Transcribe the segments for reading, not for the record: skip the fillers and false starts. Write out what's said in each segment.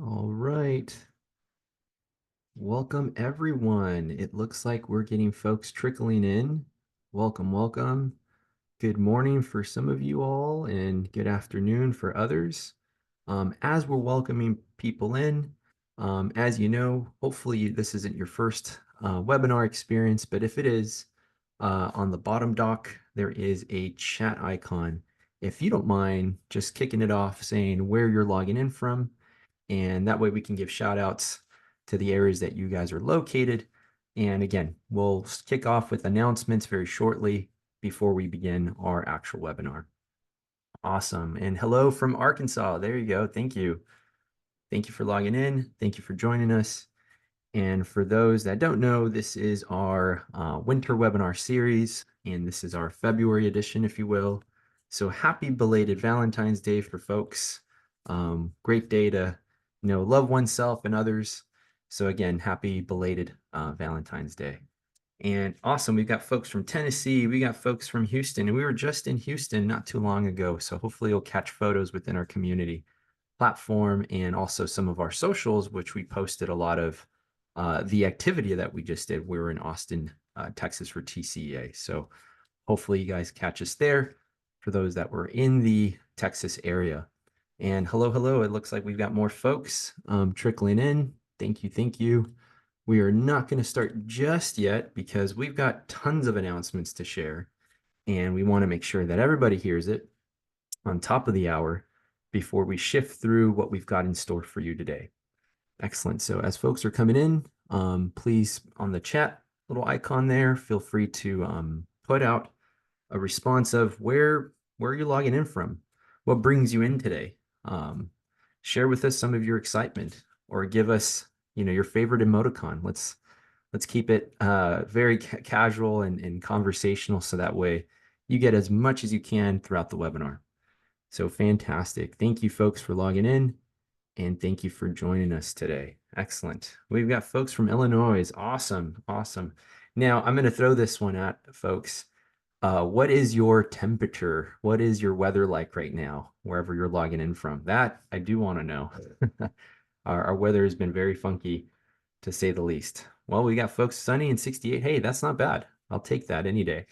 All right. Welcome, everyone. It looks like we're getting folks trickling in. Welcome, welcome. Good morning for some of you all, and good afternoon for others. As we're welcoming people in, as you know, hopefully this isn't your first webinar experience, but if it is, on the bottom dock, there is a chat icon. If you don't mind just kicking it off, saying where you're logging in from, and that way we can give shout outs to the areas that you guys are located. And again, we'll kick off with announcements very shortly before we begin our actual webinar. Awesome. And hello from Arkansas. There you go. Thank you. Thank you for logging in. Thank you for joining us. And for those that don't know, this is our winter webinar series, and this is our February edition, if you will. So happy belated Valentine's Day for folks. Great day to, love oneself and others. So again, happy belated Valentine's Day. And awesome, we've got folks from Tennessee, we got folks from Houston, and we were just in Houston not too long ago. So hopefully you'll catch photos within our community platform and also some of our socials, which we posted a lot of the activity that we just did. We were in Austin, Texas for TCEA. So hopefully you guys catch us there for those that were in the Texas area. And hello, hello. It looks like we've got more folks trickling in. Thank you. Thank you. We are not going to start just yet because we've got tons of announcements to share. And we want to make sure that everybody hears it on top of the hour before we shift through what we've got in store for you today. Excellent. So as folks are coming in, please on the chat little icon there, feel free to put out a response of where you're logging in from, what brings you in today. Share with us some of your excitement, or give us, your favorite emoticon. Let's keep it very casual and conversational, so that way you get as much as you can throughout the webinar. So fantastic. Thank you, folks, for logging in, and thank you for joining us today. Excellent. We've got folks from Illinois. Awesome. Awesome. Now, I'm going to throw this one at folks. What is your temperature? What is your weather like right now, wherever you're logging in from? That I do want to know. Our weather has been very funky, to say the least. Well, we got folks sunny and 68. Hey, that's not bad. I'll take that any day.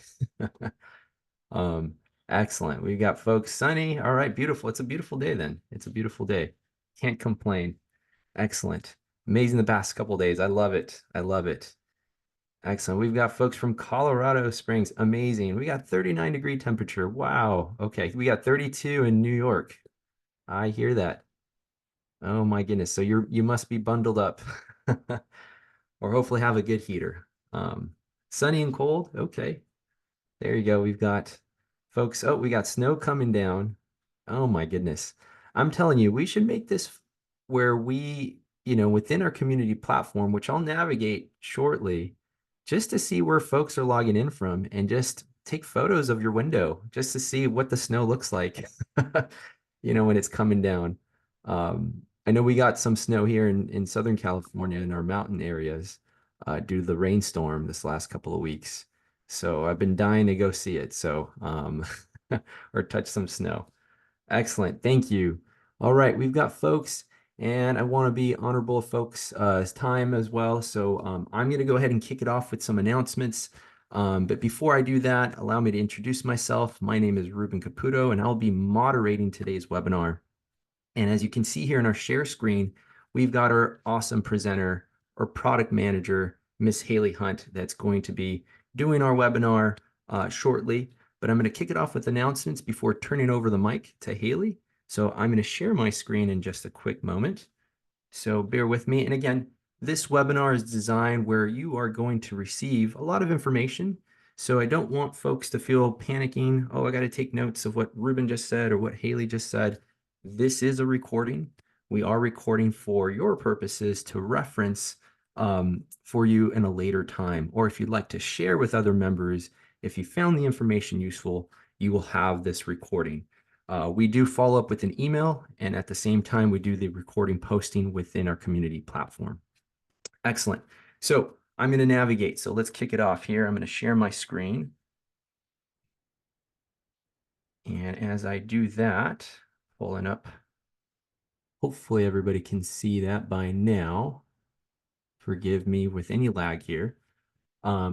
Um, excellent. We've got folks sunny. All right, beautiful. It's a beautiful day then. It's a beautiful day. Can't complain. Excellent. Amazing the past couple of days. I love it. I love it. Excellent. We've got folks from Colorado Springs. Amazing. We got 39-degree temperature. Wow. Okay. We got 32 in New York. I hear that. Oh my goodness. So you must be bundled up or hopefully have a good heater. Sunny and cold. Okay. There you go. We've got folks. Oh, we got snow coming down. Oh my goodness. I'm telling you, we should make this where we, within our community platform, which I'll navigate shortly, just to see where folks are logging in from and just take photos of your window just to see what the snow looks like, when it's coming down. I know we got some snow here in Southern California in our mountain areas due to the rainstorm this last couple of weeks. So I've been dying to go see it. So, or touch some snow. Excellent. Thank you. All right. We've got folks, and I want to be honorable of folks' time as well. So I'm going to go ahead and kick it off with some announcements. But before I do that, allow me to introduce myself. My name is Ruben Caputo, and I'll be moderating today's webinar. And as you can see here in our share screen, we've got our awesome presenter or product manager, Miss Haley Hunt, that's going to be doing our webinar shortly. But I'm going to kick it off with announcements before turning over the mic to Haley. So I'm going to share my screen in just a quick moment. So bear with me. And again, this webinar is designed where you are going to receive a lot of information. So I don't want folks to feel panicking. Oh, I got to take notes of what Ruben just said or what Haley just said. This is a recording. We are recording for your purposes to reference for you in a later time. Or if you'd like to share with other members, if you found the information useful, you will have this recording. We do follow up with an email, and at the same time, we do the recording posting within our community platform. Excellent. So I'm going to navigate. So let's kick it off here. I'm going to share my screen. And as I do that, pulling Hopefully everybody can see that by now. Forgive me with any lag here.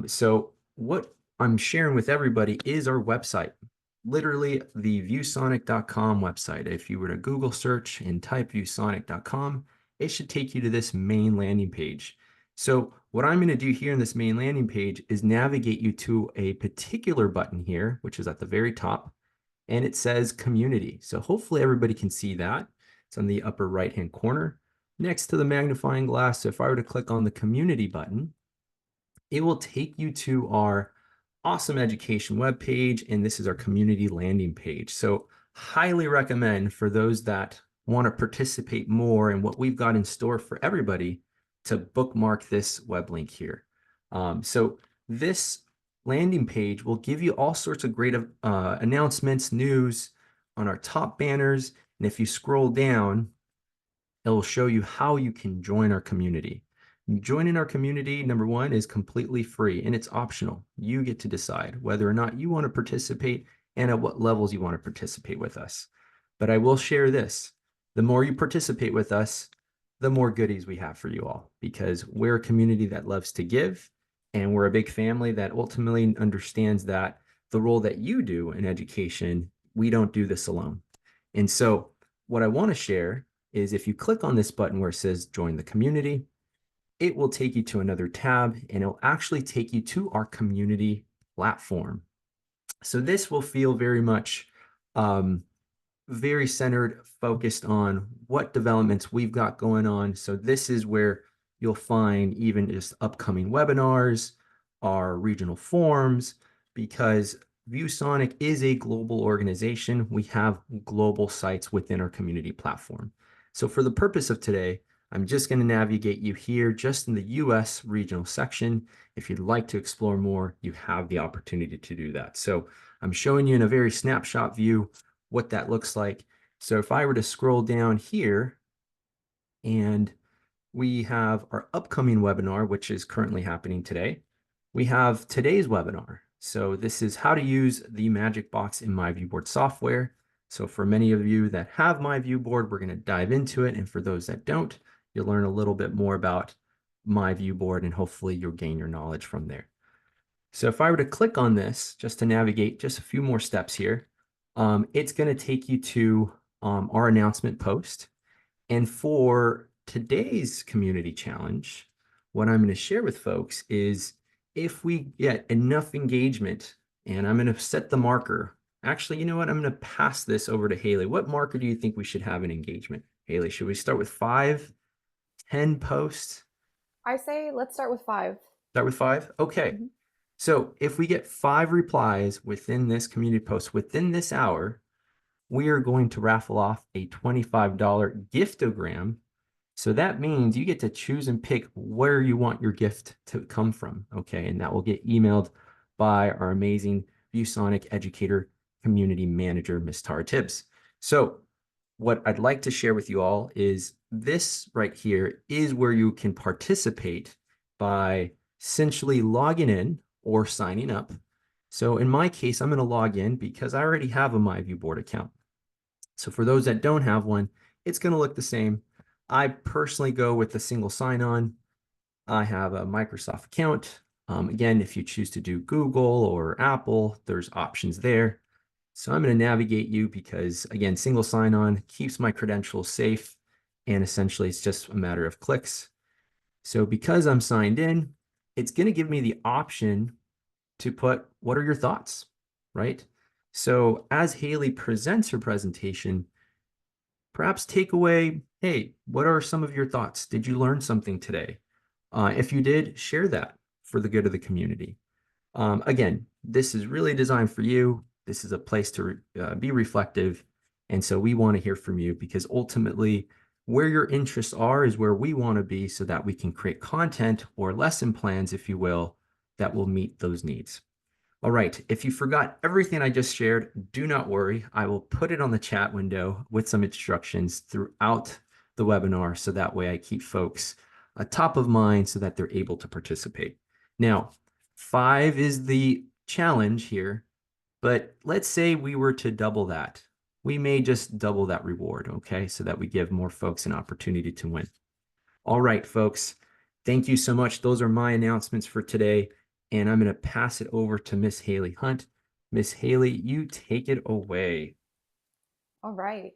So what I'm sharing with everybody is our website, literally the viewsonic.com website. If you were to Google search and type viewsonic.com, it should take you to this main landing page. So what I'm going to do here in this main landing page is navigate you to a particular button here, which is at the very top, and it says community. So hopefully everybody can see that. It's on the upper right-hand corner next to the magnifying glass. So if I were to click on the community button, it will take you to our awesome education webpage, and this is our community landing page. So highly recommend for those that want to participate more in what we've got in store for everybody to bookmark this web link here. So this landing page will give you all sorts of great announcements, news on our top banners. And if you scroll down, it will show you how you can join our community. Joining our community, number one, is completely free and it's optional. You get to decide whether or not you want to participate and at what levels you want to participate with us. But I will share this. The more you participate with us, the more goodies we have for you all, because we're a community that loves to give, and we're a big family that ultimately understands that the role that you do in education, we don't do this alone. And so what I want to share is if you click on this button where it says join the community, it will take you to another tab and it'll actually take you to our community platform. So this will feel very much very centered, focused on what developments we've got going on. So this is where you'll find even just upcoming webinars, our regional forums, because ViewSonic is a global organization. We have global sites within our community platform. So for the purpose of today, I'm just going to navigate you here just in the US regional section. If you'd like to explore more, you have the opportunity to do that. So I'm showing you in a very snapshot view what that looks like. So if I were to scroll down here, and we have our upcoming webinar, which is currently happening today. We have today's webinar. So this is how to use the Magic Box in myViewBoard software. So for many of you that have myViewBoard, we're going to dive into it. And for those that don't, you'll learn a little bit more about myViewBoard and hopefully you'll gain your knowledge from there. So if I were to click on this, just to navigate just a few more steps here, it's going to take you to our announcement post. And for today's community challenge, what I'm going to share with folks is if we get enough engagement, and I'm going to set the marker. Actually, you know what? I'm going to pass this over to Haley. What marker do you think we should have in engagement? Haley, should we start with 5, 10 posts? I say let's start with 5. Start with 5? Okay. So if we get 5 replies within this community post within this hour, we are going to raffle off a $25 giftogram. So that means you get to choose and pick where you want your gift to come from. Okay. And that will get emailed by our amazing ViewSonic educator community manager, Ms. Tara Tibbs. So what I'd like to share with you all is this right here is where you can participate by essentially logging in or signing up. So in my case, I'm going to log in because I already have a myViewBoard account. So for those that don't have one, it's going to look the same. I personally go with a single sign-on. I have a Microsoft account. Again, if you choose to do Google or Apple, there's options there. So I'm going to navigate you because, again, single sign-on keeps my credentials safe, and essentially it's just a matter of clicks. So because I'm signed in, it's going to give me the option to put, what are your thoughts, right? So as Haley presents her presentation, perhaps take away, hey, what are some of your thoughts? Did you learn something today? If you did, share that for the good of the community. Again, this is really designed for you. This is a place to be reflective. And so we want to hear from you because ultimately where your interests are is where we want to be so that we can create content or lesson plans, if you will, that will meet those needs. All right, if you forgot everything I just shared, do not worry. I will put it on the chat window with some instructions throughout the webinar so that way I keep folks top of mind so that they're able to participate. Now, 5 is the challenge here, but let's say we were to double that. we may just double that reward, okay? So that we give more folks an opportunity to win. All right, folks. Thank you so much. Those are my announcements for today. And I'm going to pass it over to Miss Haley Hunt. Miss Haley, you take it away. All right.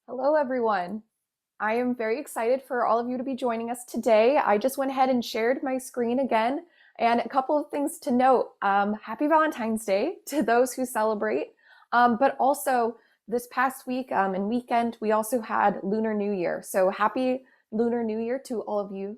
Hello, everyone. I am very excited for all of you to be joining us today. I just went ahead and shared my screen again. And a couple of things to note. Happy Valentine's Day to those who celebrate. But also, this past week and weekend, we also had Lunar New Year. So happy Lunar New Year to all of you.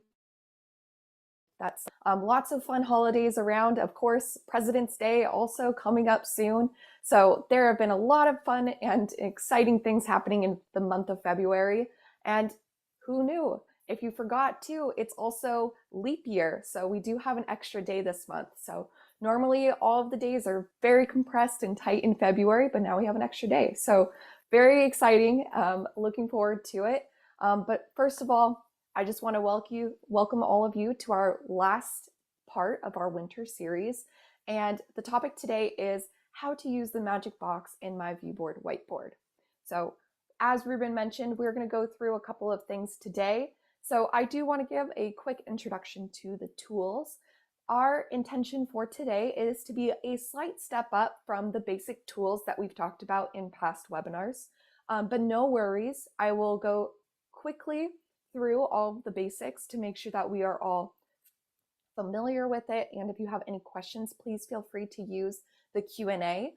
That's lots of fun holidays around. Of course, President's Day also coming up soon. So there have been a lot of fun and exciting things happening in the month of February. And who knew? If you forgot too, it's also leap year. So we do have an extra day this month. So normally all of the days are very compressed and tight in February, but now we have an extra day. So very exciting. Looking forward to it. But first of all, I just want to welcome all of you to our last part of our winter series. And the topic today is how to use the magic box in myViewBoard whiteboard. So as Ruben mentioned, we're going to go through a couple of things today. So I do want to give a quick introduction to the tools. Our intention for today is to be a slight step up from the basic tools that we've talked about in past webinars. But no worries, I will go quickly through all the basics to make sure that we are all familiar with it. And if you have any questions, please feel free to use the Q&A.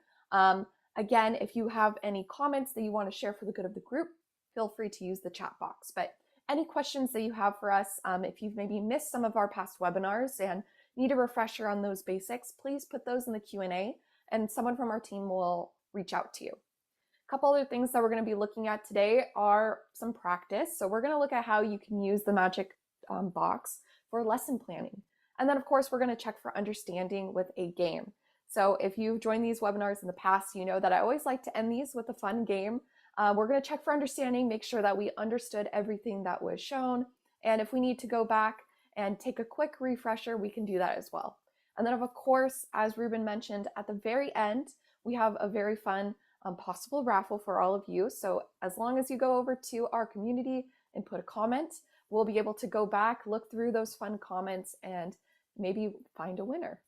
Again, if you have any comments that you want to share for the good of the group, feel free to use the chat box. But any questions that you have for us, if you've maybe missed some of our past webinars and need a refresher on those basics, please put those in the Q&A and someone from our team will reach out to you. A couple other things that we're going to be looking at today are some practice. So we're going to look at how you can use the magic box for lesson planning. And then of course, we're going to check for understanding with a game. So if you've joined these webinars in the past, you know that I always like to end these with a fun game. We're going to check for understanding, make sure that we understood everything that was shown. And if we need to go back and take a quick refresher, we can do that as well. And then of course, as Ruben mentioned, at the very end, we have a very fun possible raffle for all of you. So as long as you go over to our community and put a comment, we'll be able to go back, look through those fun comments and maybe find a winner.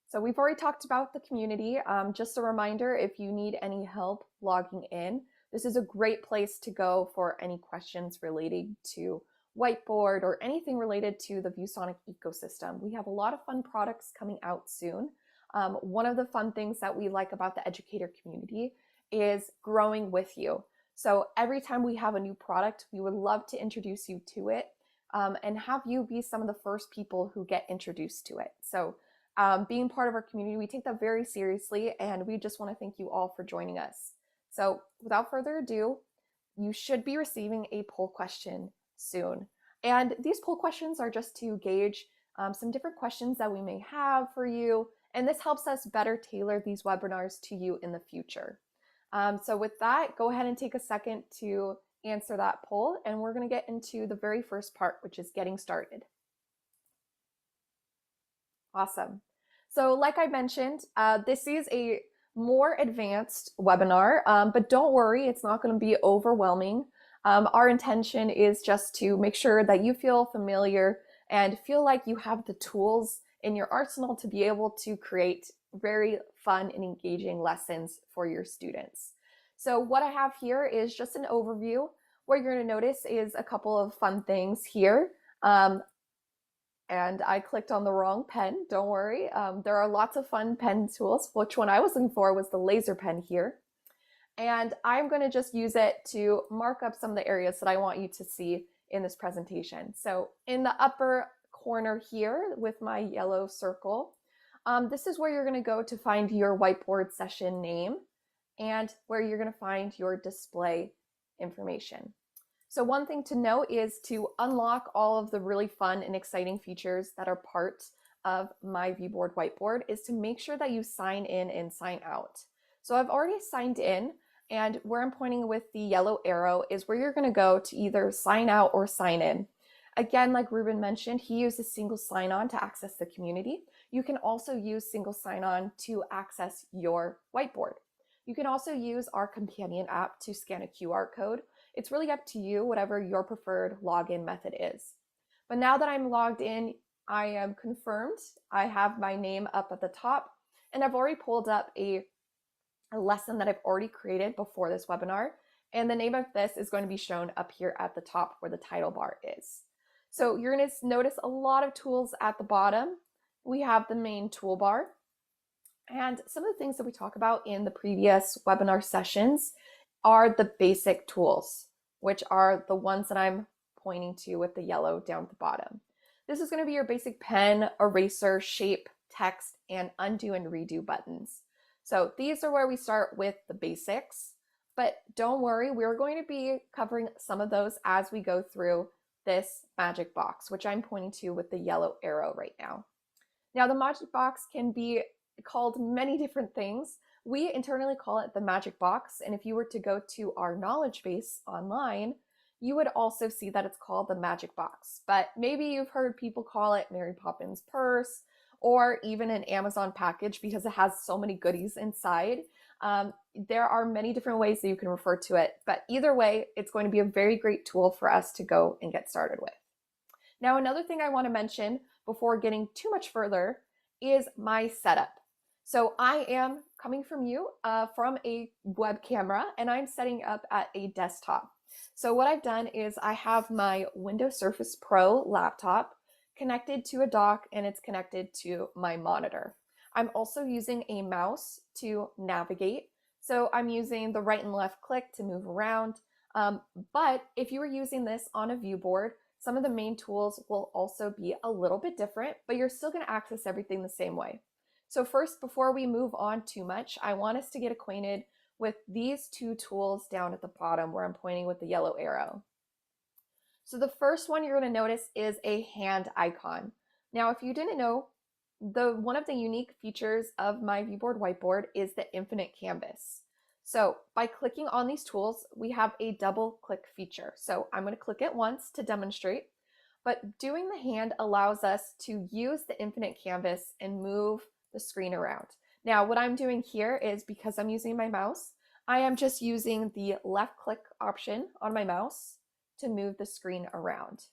So we've already talked about the community. Just a reminder, if you need any help logging in, this is a great place to go for any questions related to Whiteboard or anything related to the ViewSonic ecosystem. We have a lot of fun products coming out soon. One of the fun things that we like about the educator community is growing with you. So every time we have a new product, we would love to introduce you to it and have you be some of the first people who get introduced to it. So being part of our community, we take that very seriously and we just want to thank you all for joining us. So without further ado, you should be receiving a poll question soon. And these poll questions are just to gauge some different questions that we may have for you. And this helps us better tailor these webinars to you in the future. So with that, go ahead and take a second to answer that poll. And we're going to get into the very first part, which is getting started. Awesome. So like I mentioned, this is a more advanced webinar, but don't worry, it's not going to be overwhelming. Our intention is just to make sure that you feel familiar and feel like you have the tools in your arsenal to be able to create very fun and engaging lessons for your students. So what I have here is just an overview. What you're going to notice is a couple of fun things here. And I clicked on the wrong pen, don't worry. There are lots of fun pen tools. Which one I was looking for was the laser pen here. And I'm going to just use it to mark up some of the areas that I want you to see in this presentation. So in the upper corner here with my yellow circle, this is where you're going to go to find your whiteboard session name and where you're going to find your display information. So one thing to note is to unlock all of the really fun and exciting features that are part of myViewBoard Whiteboard is to make sure that you sign in and sign out. So I've already signed in, and where I'm pointing with the yellow arrow is where you're going to go to either sign out or sign in. Again, like Ruben mentioned, he uses single sign-on to access the community. You can also use single sign-on to access your whiteboard. You can also use our companion app to scan a QR code. It's really up to you, whatever your preferred login method is. But now that I'm logged in, I am confirmed. I have my name up at the top, and I've already pulled up a lesson that I've already created before this webinar. And the name of this is going to be shown up here at the top where the title bar is. So you're going to notice a lot of tools at the bottom. We have the main toolbar. And some of the things that we talk about in the previous webinar sessions are the basic tools, which are the ones that I'm pointing to with the yellow down at the bottom. This is going to be your basic pen, eraser, shape, text, and undo and redo buttons. So these are where we start with the basics, but don't worry, we're going to be covering some of those as we go through this magic box, which I'm pointing to with the yellow arrow right now. Now, the magic box can be called many different things. We internally call it the magic box, and if you were to go to our knowledge base online, you would also see that it's called the magic box. But maybe you've heard people call it Mary Poppins purse, or even an Amazon package because it has so many goodies inside. There are many different ways that you can refer to it, but either way, it's going to be a very great tool for us to go and get started with. Now, another thing I want to mention before getting too much further is my setup. So I am coming from you from a web camera, and I'm setting up at a desktop. So what I've done is I have my Windows Surface Pro laptop connected to a dock, and it's connected to my monitor. I'm also using a mouse to navigate. So I'm using the right and left click to move around. But if you were using this on a view board, some of the main tools will also be a little bit different, but you're still going to access everything the same way. So first, before we move on too much, I want us to get acquainted with these two tools down at the bottom where I'm pointing with the yellow arrow. So the first one you're going to notice is a hand icon. Now, if you didn't know, one of the unique features of myViewBoard Whiteboard is the infinite canvas. So by clicking on these tools, we have a double click feature. So I'm going to click it once to demonstrate, but doing the hand allows us to use the infinite canvas and move the screen around. Now, what I'm doing here is, because I'm using my mouse, I am just using the left click option on my mouse to move the screen around.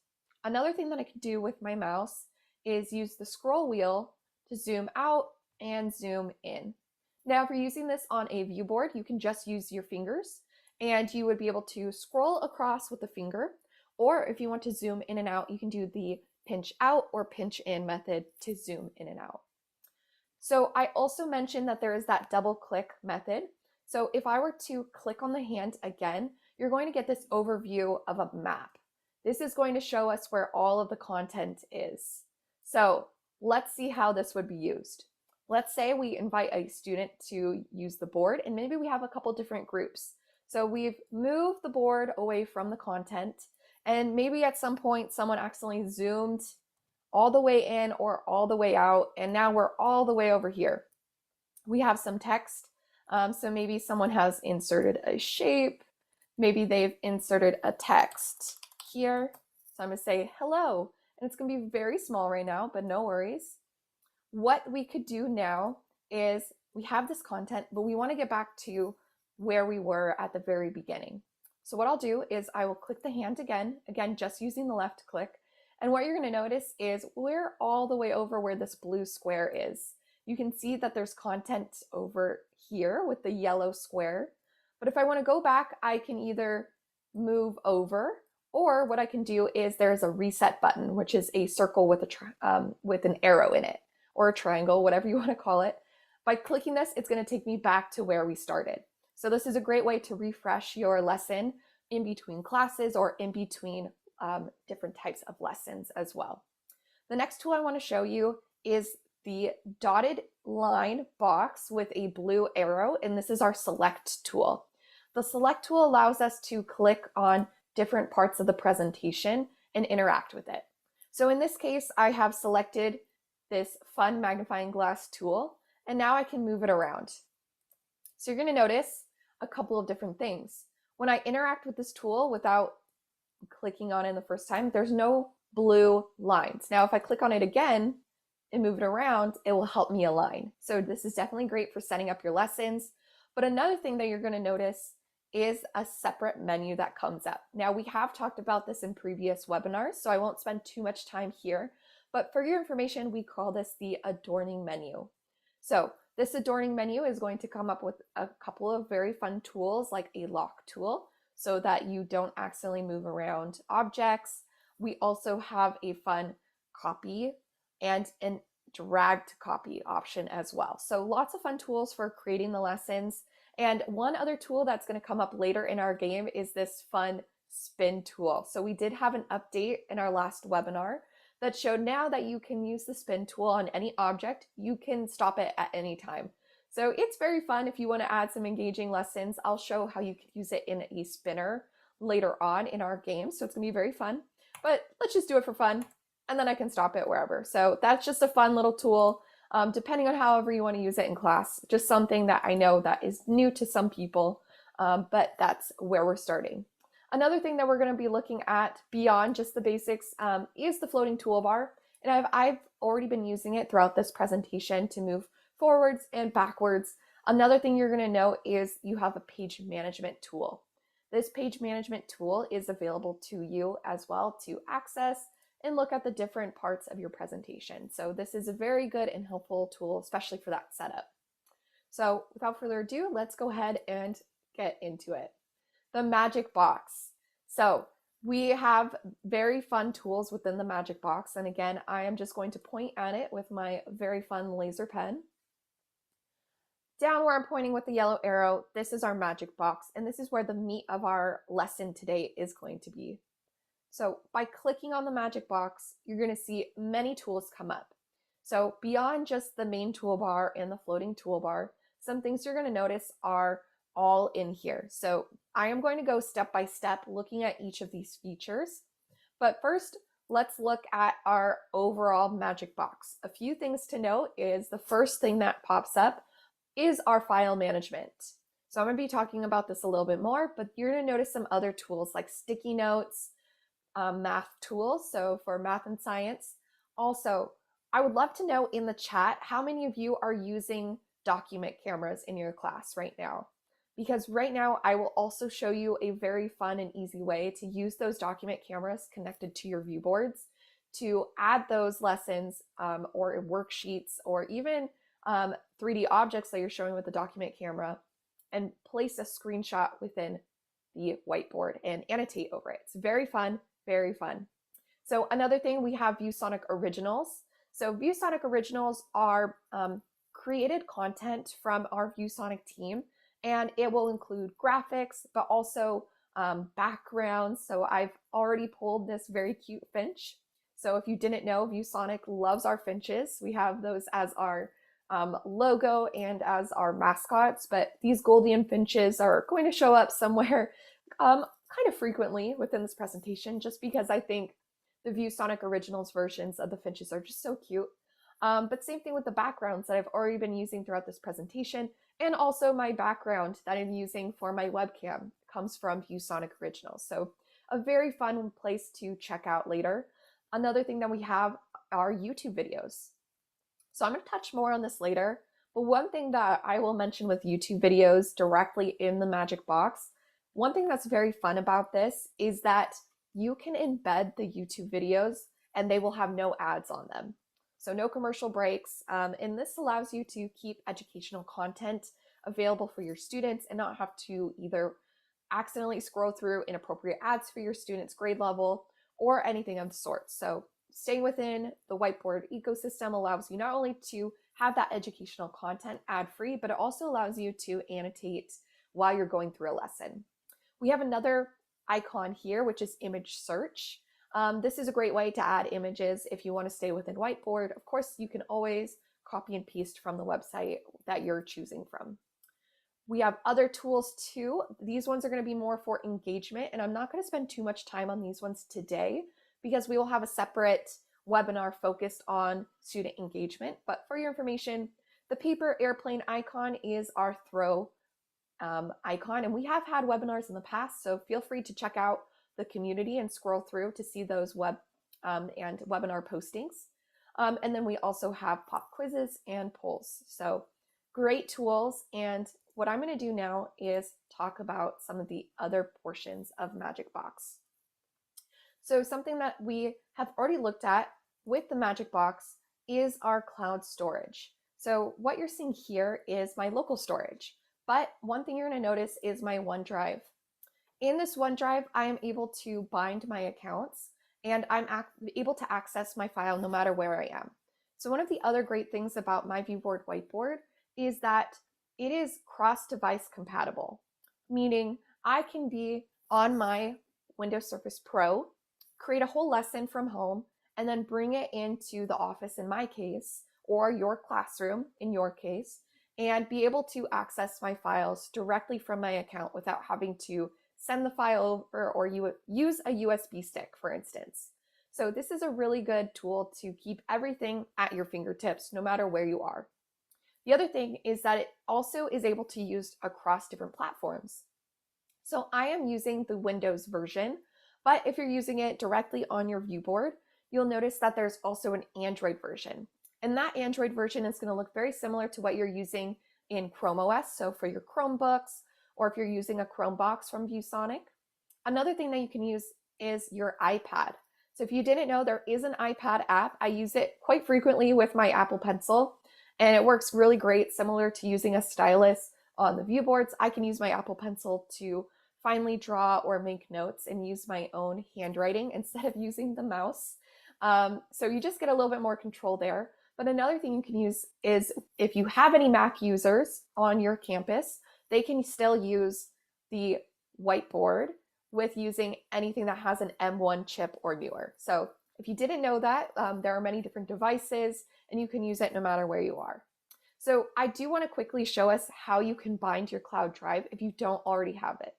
Another thing that I can do with my mouse is use the scroll wheel to zoom out and zoom in. Now, if you're using this on a view board, you can just use your fingers and you would be able to scroll across with the finger, or if you want to zoom in and out, you can do the pinch out or pinch in method to zoom in and out. So I also mentioned that there is that double click method. So if I were to click on the hand again, you're going to get this overview of a map. This is going to show us where all of the content is. So let's see how this would be used. Let's say we invite a student to use the board, and maybe we have a couple different groups. So we've moved the board away from the content, and maybe at some point someone accidentally zoomed all the way in or all the way out, and now we're all the way over here. We have some text, so maybe someone has inserted a shape, maybe they've inserted a text here. So I'm going to say hello, and it's going to be very small right now, but no worries. What we could do now is we have this content, but we want to get back to where we were at the very beginning. So what I'll do is I will click the hand again just using the left click. And what you're going to notice is we're all the way over where this blue square is. You can see that there's content over here with the yellow square. But if I want to go back, I can either move over, or what I can do is there's a reset button, which is a circle with an arrow in it, or a triangle, whatever you want to call it. By clicking this, it's going to take me back to where we started. So this is a great way to refresh your lesson in between classes or in between different types of lessons as well. The next tool I want to show you is the dotted line box with a blue arrow, and this is our select tool. The select tool allows us to click on different parts of the presentation and interact with it. So in this case, I have selected this fun magnifying glass tool, and now I can move it around. So you're going to notice a couple of different things. When I interact with this tool without clicking on it the first time, there's no blue lines. Now, if I click on it again and move it around, it will help me align. So this is definitely great for setting up your lessons. But another thing that you're going to notice is a separate menu that comes up. Now, we have talked about this in previous webinars, so I won't spend too much time here. But for your information, we call this the adorning menu. So this adorning menu is going to come up with a couple of very fun tools like a lock tool so that you don't accidentally move around objects. We also have a fun copy and an drag to copy option as well. So lots of fun tools for creating the lessons. And one other tool that's going to come up later in our game is this fun spin tool. So we did have an update in our last webinar that showed now that you can use the spin tool on any object. You can stop it at any time. So it's very fun if you want to add some engaging lessons. I'll show how you could use it in a spinner later on in our game. So it's going to be very fun. But let's just do it for fun, and then I can stop it wherever. So that's just a fun little tool, depending on however you want to use it in class. Just something that I know that is new to some people, but that's where we're starting. Another thing that we're going to be looking at beyond just the basics is the floating toolbar. And I've already been using it throughout this presentation to move forwards and backwards. Another thing you're going to know is you have a page management tool. This page management tool is available to you as well to access and look at the different parts of your presentation. So this is a very good and helpful tool, especially for that setup. So without further ado, let's go ahead and get into it. The magic box. So we have very fun tools within the magic box. And again, I am just going to point at it with my very fun laser pen. Down where I'm pointing with the yellow arrow, this is our magic box, and this is where the meat of our lesson today is going to be. So by clicking on the magic box, you're going to see many tools come up. So beyond just the main toolbar and the floating toolbar, some things you're going to notice are all in here. So I am going to go step by step looking at each of these features. But first, let's look at our overall magic box. A few things to note is the first thing that pops up is our file management. So I'm going to be talking about this a little bit more, but you're going to notice some other tools like sticky notes, math tools, so for math and science. Also, I would love to know in the chat how many of you are using document cameras in your class right now. Because right now I will also show you a very fun and easy way to use those document cameras connected to your view boards to add those lessons or worksheets or even 3D objects that you're showing with the document camera and place a screenshot within the whiteboard and annotate over it. It's very fun, very fun. So another thing, we have ViewSonic Originals. So ViewSonic Originals are created content from our ViewSonic team, and it will include graphics, but also backgrounds. So I've already pulled this very cute finch. So if you didn't know, ViewSonic loves our finches. We have those as our logo and as our mascots, but these Goldian finches are going to show up somewhere kind of frequently within this presentation, just because I think the ViewSonic Originals versions of the finches are just so cute. But same thing with the backgrounds that I've already been using throughout this presentation, and also my background that I'm using for my webcam comes from ViewSonic Originals. So a very fun place to check out later. Another thing that we have are YouTube videos. So I'm going to touch more on this later, but one thing that I will mention with YouTube videos directly in the magic box, one thing that's very fun about this is that you can embed the YouTube videos and they will have no ads on them. So no commercial breaks, and this allows you to keep educational content available for your students and not have to either accidentally scroll through inappropriate ads for your students' grade level or anything of the sort. So staying within the Whiteboard ecosystem allows you not only to have that educational content ad-free, but it also allows you to annotate while you're going through a lesson. We have another icon here, which is image search. This is a great way to add images if you want to stay within Whiteboard. Of course, you can always copy and paste from the website that you're choosing from. We have other tools too. These ones are going to be more for engagement, and I'm not going to spend too much time on these ones today because we will have a separate webinar focused on student engagement. But for your information, the paper airplane icon is our throw icon, and we have had webinars in the past, so feel free to check out the community and scroll through to see those web and webinar postings. And then we also have pop quizzes and polls. So great tools. And what I'm going to do now is talk about some of the other portions of Magic Box. So something that we have already looked at with the Magic Box is our cloud storage. So what you're seeing here is my local storage. But one thing you're going to notice is my OneDrive. In this OneDrive, I am able to bind my accounts and I'm able to access my file no matter where I am. So one of the other great things about myViewBoard Whiteboard is that it is cross-device compatible, meaning I can be on my Windows Surface Pro, create a whole lesson from home, and then bring it into the office in my case, or your classroom in your case, and be able to access my files directly from my account without having to send the file over or you use a USB stick, for instance. So this is a really good tool to keep everything at your fingertips, no matter where you are. The other thing is that it also is able to be used across different platforms. So I am using the Windows version, but if you're using it directly on your viewboard, you'll notice that there's also an Android version. And that Android version is going to look very similar to what you're using in Chrome OS, so for your Chromebooks, or if you're using a Chromebox from ViewSonic. Another thing that you can use is your iPad. So if you didn't know, there is an iPad app. I use it quite frequently with my Apple Pencil, and it works really great, similar to using a stylus on the viewboards. I can use my Apple Pencil to finally draw or make notes and use my own handwriting instead of using the mouse. So you just get a little bit more control there. But another thing you can use is if you have any Mac users on your campus, they can still use the Whiteboard with using anything that has an M1 chip or newer. So if you didn't know that, there are many different devices and you can use it no matter where you are. So I do want to quickly show us how you can bind your cloud drive if you don't already have it.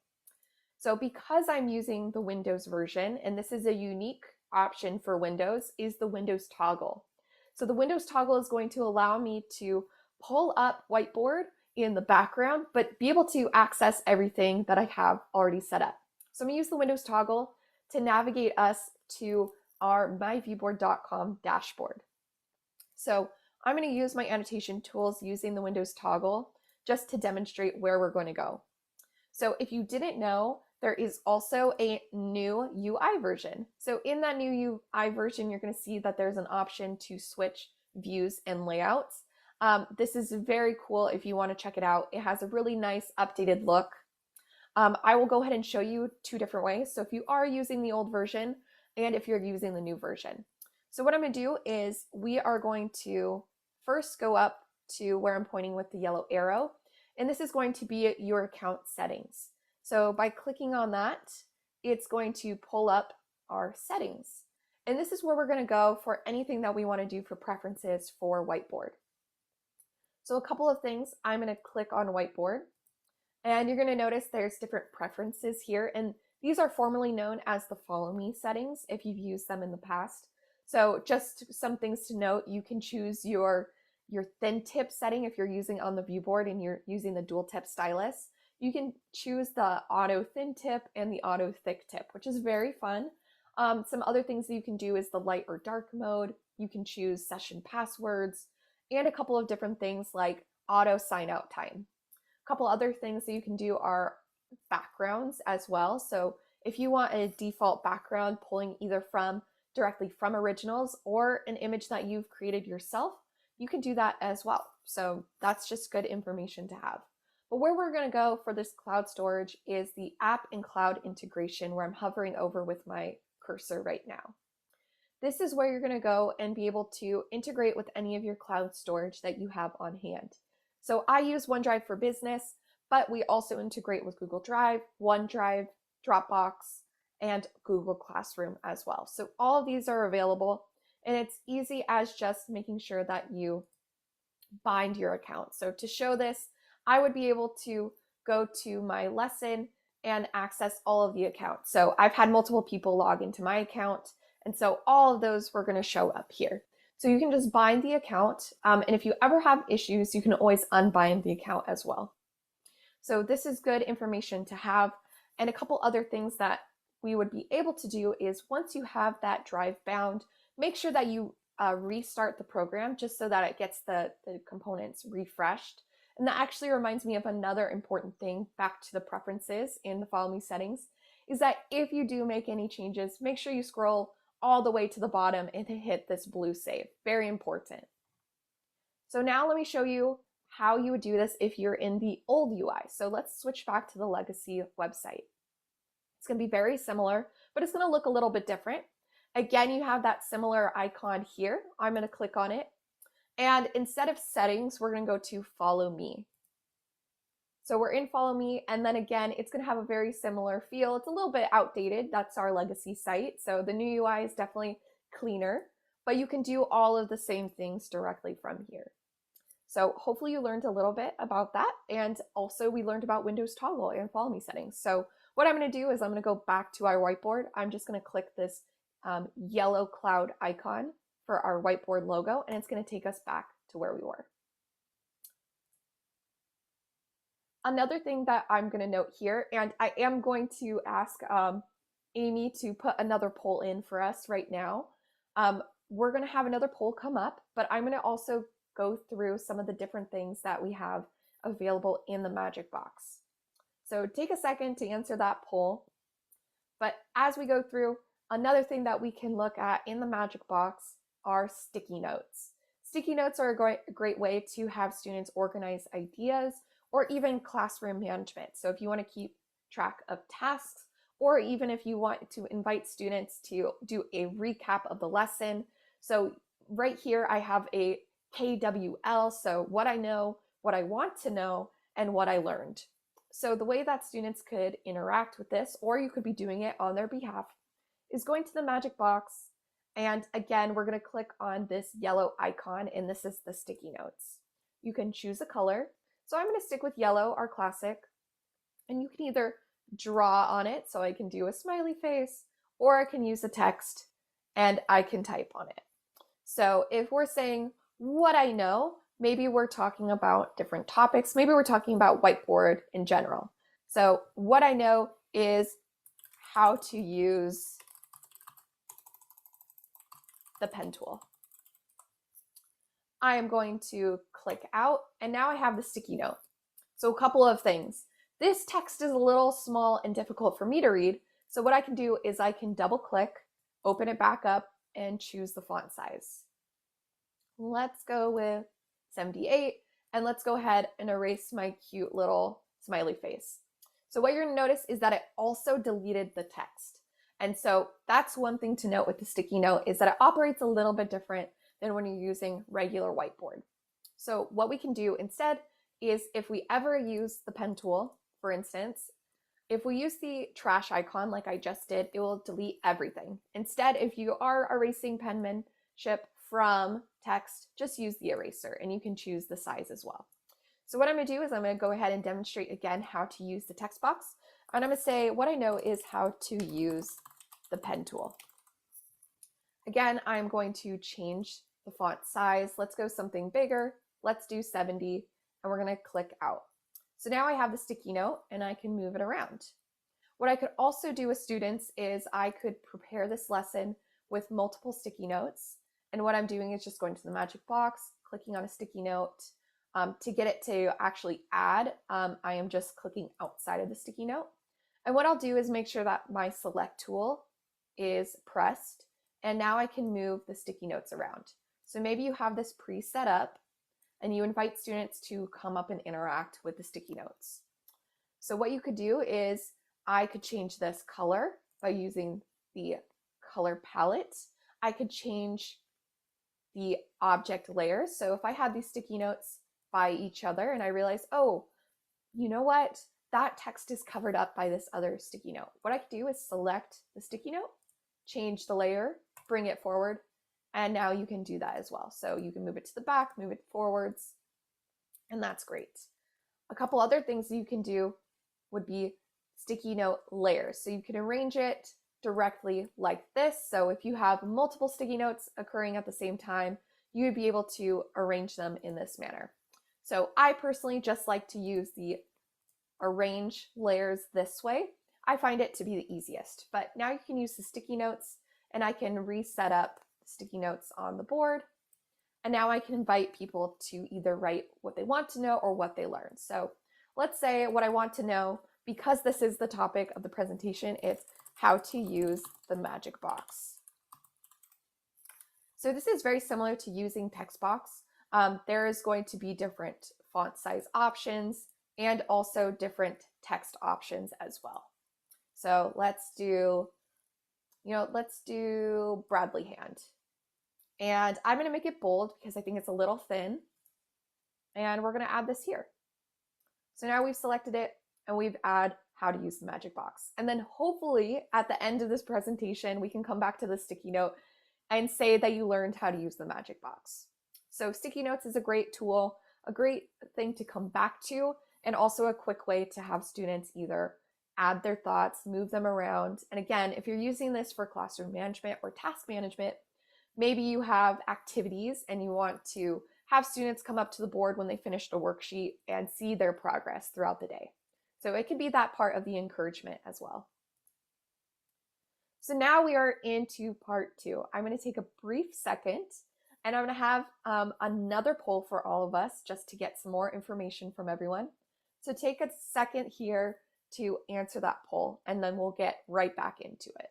So because I'm using the Windows version, and this is a unique option for Windows, is the Windows toggle. So the Windows toggle is going to allow me to pull up Whiteboard in the background, but be able to access everything that I have already set up. So I'm going to use the Windows toggle to navigate us to our myviewboard.com dashboard. So I'm going to use my annotation tools using the Windows toggle just to demonstrate where we're going to go. So if you didn't know, there is also a new UI version. So in that new UI version, you're going to see that there's an option to switch views and layouts. This is very cool if you want to check it out. It has a really nice updated look. I will go ahead and show you two different ways. So if you are using the old version and if you're using the new version. So what I'm going to do is we are going to first go up to where I'm pointing with the yellow arrow. And this is going to be your account settings. So by clicking on that, it's going to pull up our settings. And this is where we're going to go for anything that we want to do for preferences for Whiteboard. So a couple of things, I'm going to click on Whiteboard. And you're going to notice there's different preferences here. And these are formerly known as the Follow Me settings if you've used them in the past. So just some things to note, you can choose your thin tip setting if you're using on the viewboard and you're using the dual tip stylus. You can choose the auto thin tip and the auto thick tip, which is very fun. Some other things that you can do is the light or dark mode. You can choose session passwords and a couple of different things like auto sign out time. A couple other things that you can do are backgrounds as well. So if you want a default background pulling either directly from originals or an image that you've created yourself, you can do that as well. So that's just good information to have. But where we're going to go for this cloud storage is the app and cloud integration, where I'm hovering over with my cursor right now. This is where you're going to go and be able to integrate with any of your cloud storage that you have on hand. So I use OneDrive for Business, but we also integrate with Google Drive, OneDrive, Dropbox, and Google Classroom as well. So all of these are available, and it's easy as just making sure that you bind your account. So to show this, I would be able to go to my lesson and access all of the accounts. So I've had multiple people log into my account, and so all of those were going to show up here. So you can just bind the account, and if you ever have issues, you can always unbind the account as well. So this is good information to have. And a couple other things that we would be able to do is once you have that drive bound, make sure that you restart the program just so that it gets the components refreshed. And that actually reminds me of another important thing back to the preferences in the Follow Me settings, is that if you do make any changes, make sure you scroll all the way to the bottom and hit this blue save. Very important. So now let me show you how you would do this if you're in the old UI. So let's switch back to the legacy website. It's going to be very similar, but it's going to look a little bit different. Again, you have that similar icon here. I'm going to click on it. And instead of settings, we're going to go to Follow Me. So we're in Follow Me, and then again, it's going to have a very similar feel. It's a little bit outdated. That's our legacy site. So the new UI is definitely cleaner, but you can do all of the same things directly from here. So hopefully you learned a little bit about that. And also we learned about Windows Toggle and Follow Me settings. So what I'm going to do is I'm going to go back to our whiteboard. I'm just going to click this yellow cloud icon for our whiteboard logo, and it's going to take us back to where we were. Another thing that I'm going to note here, and I am going to ask Amy to put another poll in for us right now. We're going to have another poll come up, but I'm going to also go through some of the different things that we have available in the Magic Box. So take a second to answer that poll. But as we go through, another thing that we can look at in the Magic Box are sticky notes. Sticky notes are a great way to have students organize ideas or even classroom management. So if you want to keep track of tasks, or even if you want to invite students to do a recap of the lesson. So right here, I have a KWL, so what I know, what I want to know, and what I learned. So the way that students could interact with this, or you could be doing it on their behalf, is going to the Magic Box. And again, we're going to click on this yellow icon, and this is the sticky notes. You can choose a color. So I'm going to stick with yellow, our classic. And you can either draw on it, so I can do a smiley face, or I can use the text and I can type on it. So if we're saying what I know, maybe we're talking about different topics. Maybe we're talking about whiteboard in general. So what I know is how to use the pen tool. I am going to click out, and now I have the sticky note. So a couple of things. This text is a little small and difficult for me to read. So what I can do is I can double click, open it back up, and choose the font size. Let's go with 78, and let's go ahead and erase my cute little smiley face. So what you're going to notice is that it also deleted the text. And so that's one thing to note with the sticky note, is that it operates a little bit different than when you're using regular whiteboard. So what we can do instead is, if we ever use the pen tool, for instance, if we use the trash icon like I just did, it will delete everything. Instead, if you are erasing penmanship from text, just use the eraser, and you can choose the size as well. So what I'm going to do is I'm going to go ahead and demonstrate again how to use the text box. And I'm going to say what I know is how to use the pen tool. Again, I'm going to change the font size. Let's go something bigger. Let's do 70, and we're going to click out. So now I have the sticky note, and I can move it around. What I could also do with students is I could prepare this lesson with multiple sticky notes. And what I'm doing is just going to the Magic Box, clicking on a sticky note. To get it to actually add, I am just clicking outside of the sticky note. And what I'll do is make sure that my select tool is pressed, and now I can move the sticky notes around. So maybe you have this pre-set up, and you invite students to come up and interact with the sticky notes. So what you could do is I could change this color by using the color palette. I could change the object layers. So if I had these sticky notes by each other and I realize, oh, you know what? That text is covered up by this other sticky note. What I could do is select the sticky note, change the layer, bring it forward, and now you can do that as well. So you can move it to the back, move it forwards, and that's great. A couple other things you can do would be sticky note layers. So you can arrange it directly like this. So if you have multiple sticky notes occurring at the same time, you would be able to arrange them in this manner. So I personally just like to use the arrange layers this way. I find it to be the easiest, but now you can use the sticky notes, and I can reset up sticky notes on the board. And now I can invite people to either write what they want to know or what they learned. So let's say what I want to know, because this is the topic of the presentation, it's how to use the magic box. So this is very similar to using text box. There is going to be different font size options and also different text options as well. So let's do Bradley hand. And I'm gonna make it bold because I think it's a little thin. And we're gonna add this here. So now we've selected it and we've added how to use the magic box. And then hopefully at the end of this presentation, we can come back to the sticky note and say that you learned how to use the magic box. So sticky notes is a great tool, a great thing to come back to, and also a quick way to have students either add their thoughts, move them around. And again, if you're using this for classroom management or task management, maybe you have activities and you want to have students come up to the board when they finish the worksheet and see their progress throughout the day. So it can be that part of the encouragement as well. So now we are into part 2. I'm going to take a brief second and I'm going to have another poll for all of us just to get some more information from everyone. So take a second here to answer that poll and then we'll get right back into it.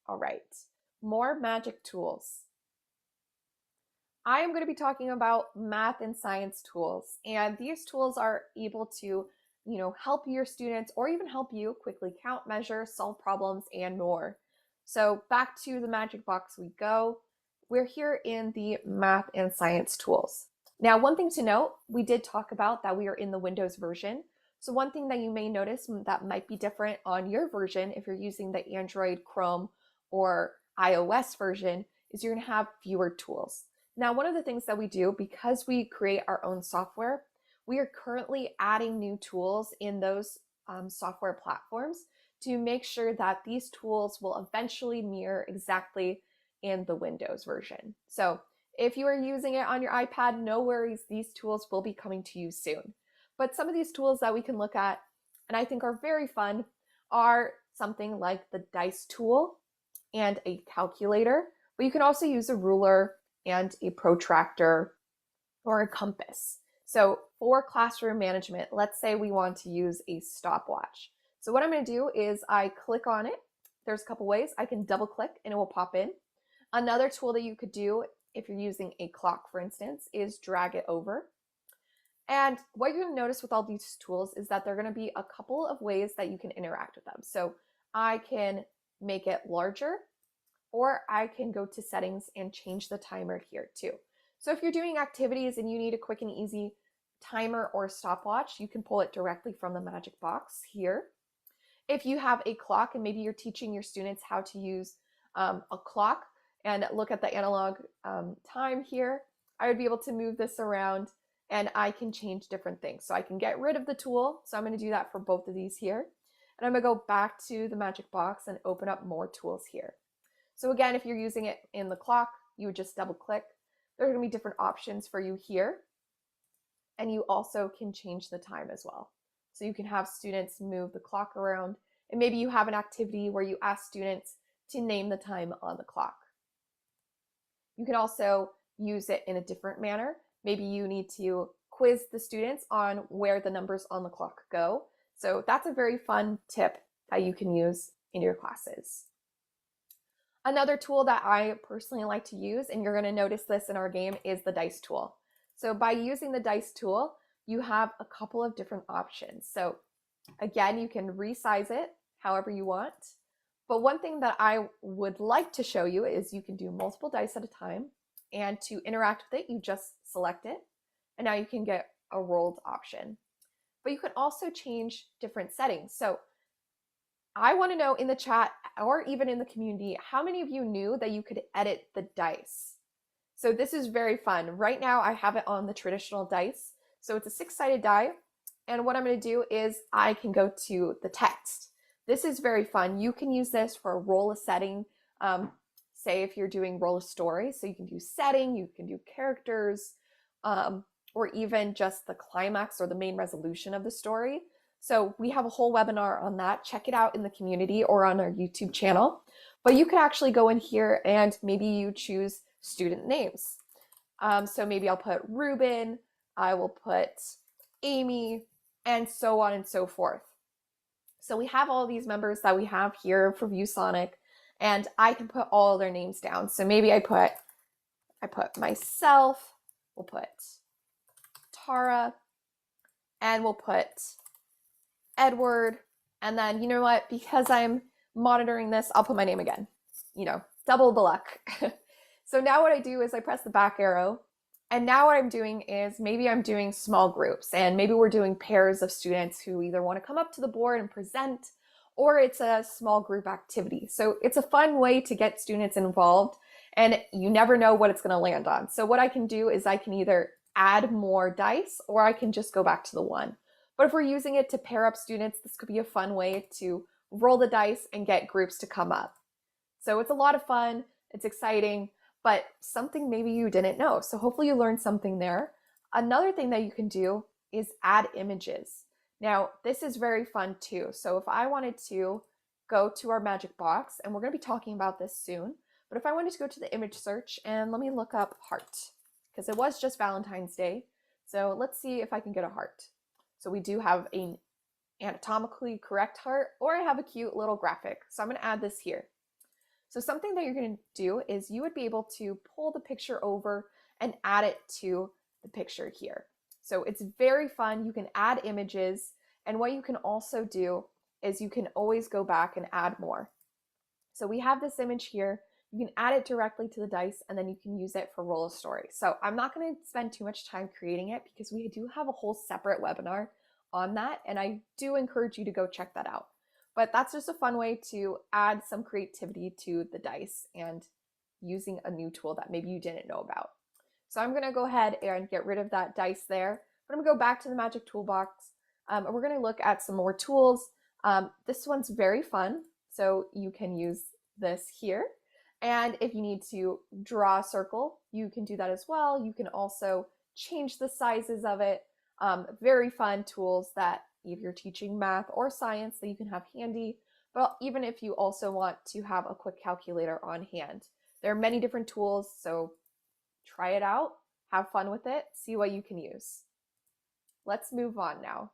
All right, more magic tools. I am going to be talking about math and science tools, and these tools are able to, help your students or even help you quickly count, measure, solve problems, and more. So back to the magic box we go. We're here in the math and science tools. Now, one thing to note, we did talk about that we are in the Windows version. So one thing that you may notice that might be different on your version, if you're using the Android, Chrome, or iOS version, is you're going to have fewer tools. Now, one of the things that we do, because we create our own software, we are currently adding new tools in those software platforms to make sure that these tools will eventually mirror exactly in the Windows version. So if you are using it on your iPad, no worries, these tools will be coming to you soon. But some of these tools that we can look at, and I think are very fun, are something like the dice tool and a calculator, but you can also use a ruler and a protractor or a compass. So for classroom management, let's say we want to use a stopwatch. So what I'm going to do is I click on it. There's a couple ways. I can double click and it will pop in. Another tool that you could do if you're using a clock, for instance, is drag it over. And what you're going to notice with all these tools is that there are going to be a couple of ways that you can interact with them. So I can make it larger, or I can go to settings and change the timer here too. So if you're doing activities and you need a quick and easy timer or stopwatch, you can pull it directly from the magic box here. If you have a clock and maybe you're teaching your students how to use a clock and look at the analog time here, I would be able to move this around and I can change different things. So I can get rid of the tool. So I'm going to do that for both of these here. And I'm going to go back to the magic box and open up more tools here. So again, if you're using it in the clock, you would just double click. There are going to be different options for you here. And you also can change the time as well. So you can have students move the clock around. And maybe you have an activity where you ask students to name the time on the clock. You can also use it in a different manner. Maybe you need to quiz the students on where the numbers on the clock go. So that's a very fun tip that you can use in your classes. Another tool that I personally like to use, and you're going to notice this in our game, is the dice tool. So by using the dice tool, you have a couple of different options. So again, you can resize it however you want. But one thing that I would like to show you is you can do multiple dice at a time. And to interact with it, you just select it. And now you can get a rolled option. But you can also change different settings. So I want to know in the chat or even in the community, how many of you knew that you could edit the dice? So this is very fun. Right now I have it on the traditional dice. So it's a 6-sided die. And what I'm going to do is I can go to the text. This is very fun. You can use this for roll a setting. Say if you're doing roll a story. So you can do setting, you can do characters, or even just the climax or the main resolution of the story. So we have a whole webinar on that. Check it out in the community or on our YouTube channel. But you could actually go in here and maybe you choose student names. So maybe I'll put Ruben, I will put Amy, and so on and so forth. So we have all these members that we have here for ViewSonic, and I can put all their names down. So maybe I put myself, we'll put Tara, and we'll put Edward. And then, you know what, because I'm monitoring this, I'll put my name again. You know, double the luck. So now what I do is I press the back arrow, and now what I'm doing is maybe I'm doing small groups, and maybe we're doing pairs of students who either want to come up to the board and present, or it's a small group activity. So it's a fun way to get students involved, and you never know what it's going to land on. So what I can do is I can either add more dice, or I can just go back to the one. But if we're using it to pair up students, this could be a fun way to roll the dice and get groups to come up. So it's a lot of fun, it's exciting, but something maybe you didn't know. So hopefully you learned something there. Another thing that you can do is add images. Now, this is very fun too. So if I wanted to go to our magic box, and we're going to be talking about this soon, but if I wanted to go to the image search and let me look up heart, because it was just Valentine's Day. So let's see if I can get a heart. So we do have an anatomically correct heart, or I have a cute little graphic. So I'm going to add this here. So something that you're going to do is you would be able to pull the picture over and add it to the picture here. So it's very fun. You can add images, and what you can also do is you can always go back and add more. So we have this image here. You can add it directly to the dice, and then you can use it for Roll a Story. So I'm not going to spend too much time creating it because we do have a whole separate webinar on that, and I do encourage you to go check that out. But that's just a fun way to add some creativity to the dice and using a new tool that maybe you didn't know about. So I'm going to go ahead and get rid of that dice there. But I'm going to go back to the Magic Toolbox, and we're going to look at some more tools. This one's very fun, so you can use this here. And if you need to draw a circle, you can do that as well. You can also change the sizes of it. Very fun tools that if you're teaching math or science that you can have handy, but even if you also want to have a quick calculator on hand. There are many different tools, so try it out, have fun with it, see what you can use. Let's move on now.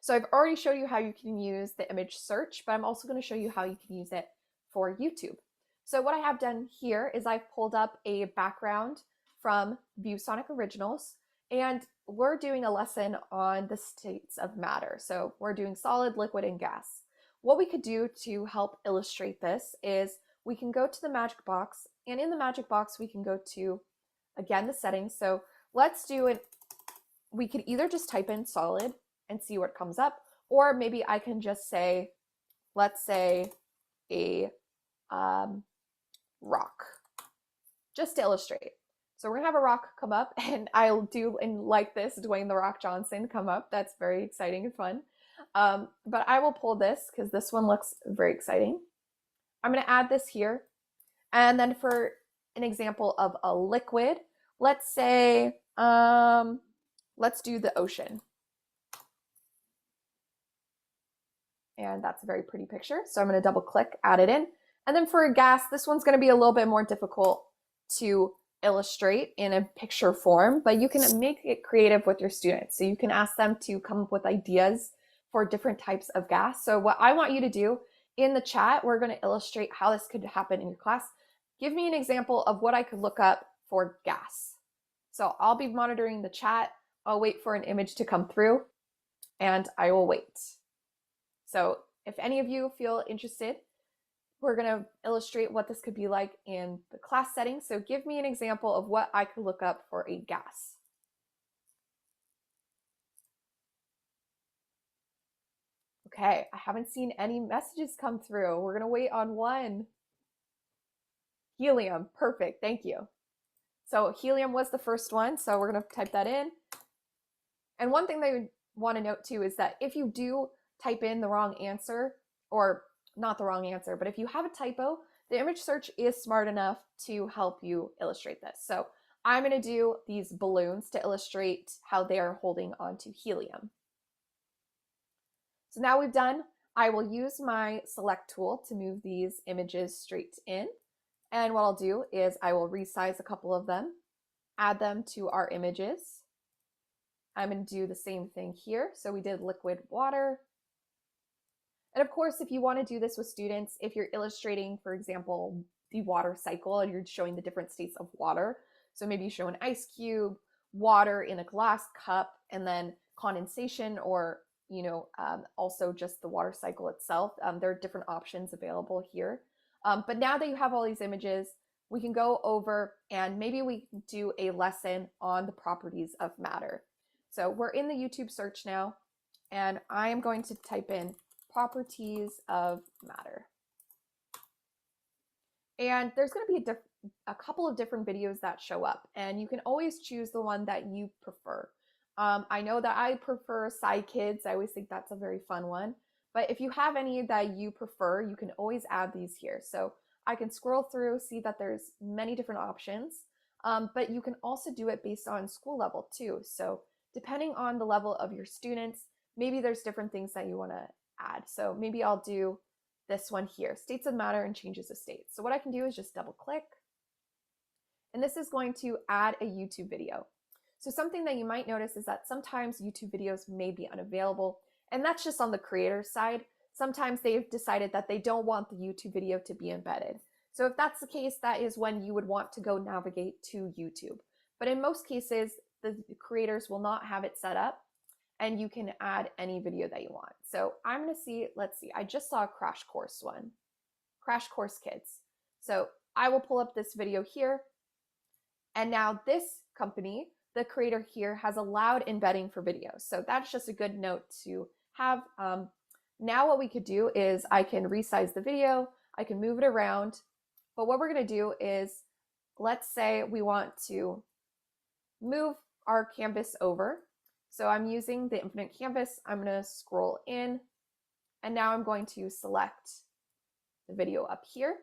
So I've already showed you how you can use the image search, but I'm also going to show you how you can use it for YouTube. So what I have done here is I've pulled up a background from ViewSonic Originals, and we're doing a lesson on the states of matter. So we're doing solid, liquid, and gas. What we could do to help illustrate this is we can go to the magic box, and in the magic box we can go to, again, the settings. So let's do it. We could either just type in solid and see what comes up, or maybe I can just say, let's say a rock, just to illustrate. So we're gonna have a rock come up, and I'll do, and like this, Dwayne The Rock Johnson come up. That's very exciting and fun. But I will pull this because this one looks very exciting. I'm gonna add this here. And then for an example of a liquid, let's say, let's do the ocean. And that's a very pretty picture. So I'm gonna double click, add it in. And then for a gas, this one's gonna be a little bit more difficult to illustrate in a picture form, but you can make it creative with your students. So you can ask them to come up with ideas for different types of gas. So what I want you to do in the chat, we're going to illustrate how this could happen in your class. Give me an example of what I could look up for gas. So I'll be monitoring the chat. I'll wait for an image to come through, and I will wait. So if any of you feel interested, we're going to illustrate what this could be like in the class setting. So give me an example of what I could look up for a gas. Okay, I haven't seen any messages come through. We're going to wait on one. Helium, perfect, thank you. So helium was the first one, so we're going to type that in. And one thing that I want to note too is that if you do type in the wrong answer, or not the wrong answer, but if you have a typo, the image search is smart enough to help you illustrate this. So I'm going to do these balloons to illustrate how they are holding onto helium. So now we've done I will use my select tool to move these images straight in. And what I'll do is I will resize a couple of them, add them to our images. I'm going to do the same thing here. So we did liquid water. And of course, if you want to do this with students, if you're illustrating, for example, the water cycle and you're showing the different states of water, so maybe you show an ice cube, water in a glass cup, and then condensation, or also just the water cycle itself. There are different options available here. But now that you have all these images, we can go over and maybe we do a lesson on the properties of matter. So we're in the YouTube search now, and I am going to type in properties of matter. And there's going to be a couple of different videos that show up, and you can always choose the one that you prefer. I know that I prefer SciKids. I always think that's a very fun one. But if you have any that you prefer, you can always add these here. So I can scroll through, see that there's many different options, but you can also do it based on school level too. So depending on the level of your students, maybe there's different things that you want to add. So maybe I'll do this one here, states of matter and changes of state. So what I can do is just double click, and this is going to add a YouTube video. So something that you might notice is that sometimes YouTube videos may be unavailable, and that's just on the creator's side. Sometimes they've decided that they don't want the YouTube video to be embedded. So if that's the case, that is when you would want to go navigate to YouTube. But in most cases, the creators will not have it set up, and you can add any video that you want. So I'm going to see, let's see, I just saw a crash course one, Crash Course Kids. So I will pull up this video here. And now this company, the creator here, has allowed embedding for videos. So that's just a good note to have. Now what we could do is I can resize the video, I can move it around. But what we're going to do is, let's say we want to move our canvas over. So I'm using the infinite canvas. I'm going to scroll in, and now I'm going to select the video up here.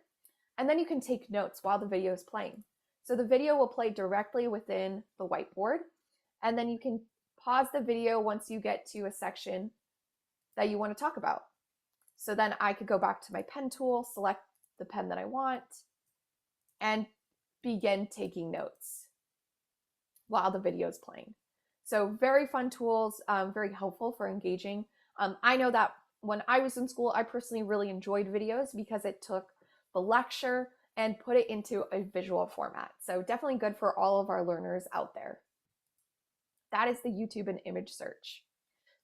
And then you can take notes while the video is playing. So the video will play directly within the whiteboard, and then you can pause the video once you get to a section that you want to talk about. So then I could go back to my pen tool, select the pen that I want, and begin taking notes while the video is playing. So very fun tools, very helpful for engaging. I know that when I was in school, I personally really enjoyed videos because it took the lecture and put it into a visual format. So definitely good for all of our learners out there. That is the YouTube and image search.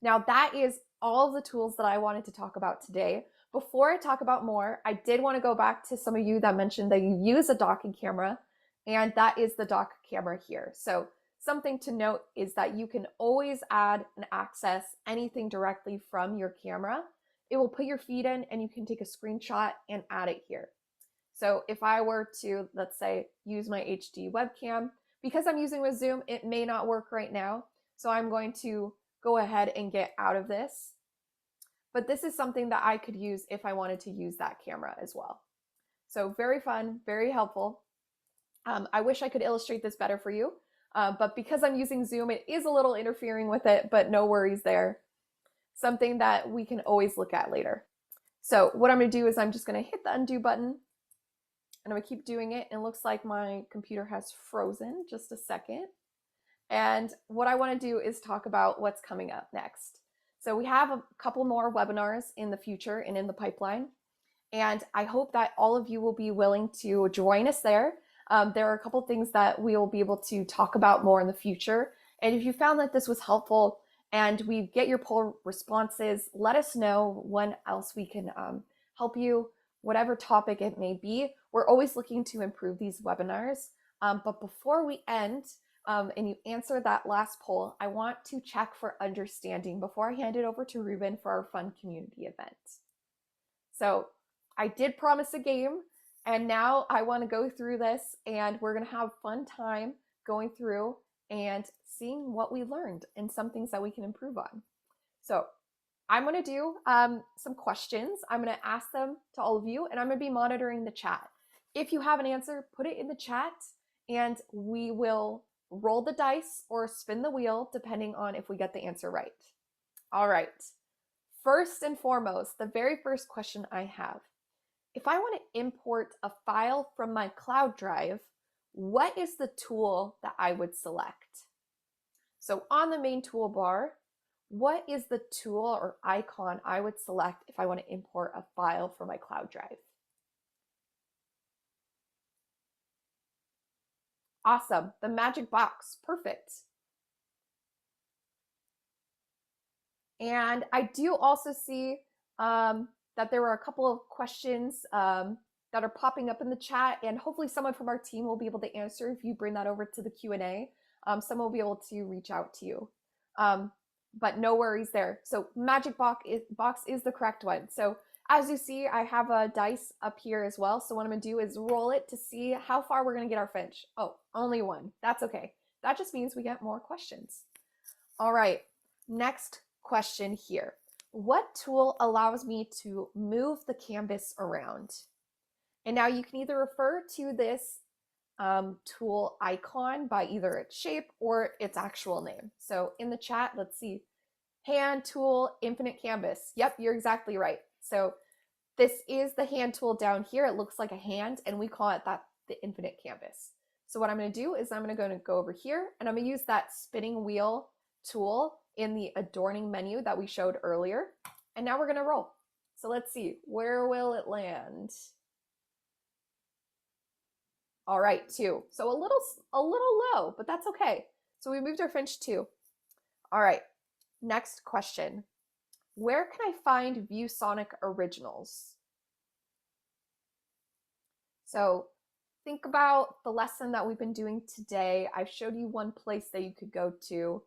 Now that is all of the tools that I wanted to talk about today. Before I talk about more, I did want to go back to some of you that mentioned that you use a docking camera, and that is the dock camera here. So something to note is that you can always add and access anything directly from your camera. It will put your feed in, and you can take a screenshot and add it here. So if I were to, let's say, use my HD webcam, because I'm using with Zoom, it may not work right now. So I'm going to go ahead and get out of this. But this is something that I could use if I wanted to use that camera as well. So very fun, very helpful. I wish I could illustrate this better for you, but because I'm using Zoom, it is a little interfering with it, but no worries there. Something that we can always look at later. So what I'm going to do is I'm just going to hit the undo button, and I'm going to keep doing it. It looks like my computer has frozen. Just a second. And what I want to do is talk about what's coming up next. So we have a couple more webinars in the future and in the pipeline. And I hope that all of you will be willing to join us there. There are a couple things that we will be able to talk about more in the future. And if you found that this was helpful and we get your poll responses, let us know when else we can help you, whatever topic it may be. We're always looking to improve these webinars. But before we end, and you answer that last poll, I want to check for understanding before I hand it over to Ruben for our fun community event. So I did promise a game, and now I want to go through this, and we're going to have fun time going through and seeing what we learned and some things that we can improve on. So I'm going to do some questions. I'm going to ask them to all of you, and I'm going to be monitoring the chat. If you have an answer, put it in the chat, and we will roll the dice or spin the wheel depending on if we get the answer right. All right. First and foremost, the very first question I have, if I want to import a file from my cloud drive, what is the tool that I would select? So on the main toolbar, what is the tool or icon I would select if I want to import a file from my cloud drive? Awesome, the magic box, perfect. And I do also see that there were a couple of questions that are popping up in the chat, and hopefully someone from our team will be able to answer if you bring that over to the Q&A. Someone will be able to reach out to you. But no worries there. So magic box is the correct one. So as you see, I have a dice up here as well. So what I'm gonna do is roll it to see how far we're gonna get our finch. Oh, only one. That's okay. That just means we get more questions. All right, next question here. What tool allows me to move the canvas around? And now you can either refer to this tool icon by either its shape or its actual name. So in the chat, let's see, hand tool, infinite canvas. Yep, you're exactly right. So this is the hand tool down here. It looks like a hand, and we call it the infinite canvas. So what I'm going to do is I'm going to go over here, and I'm going to use that spinning wheel tool in the adorning menu that we showed earlier. And now we're going to roll. So let's see, where will it land? All right, 2. So a little low, but that's okay. So we moved our finch 2. All right, next question. Where can I find ViewSonic Originals? So think about the lesson that we've been doing today. I've showed you one place that you could go to.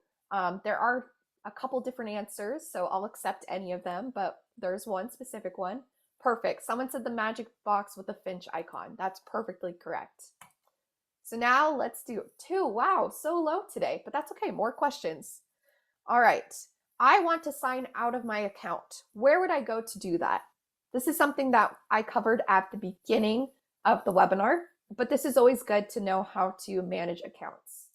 There are a couple different answers, so I'll accept any of them, but there's one specific one. Perfect. Someone said the magic box with the finch icon. That's perfectly correct. So now let's do 2. Wow, so low today, but that's okay. More questions. All right. I want to sign out of my account. Where would I go to do that? This is something that I covered at the beginning of the webinar, but this is always good to know how to manage accounts.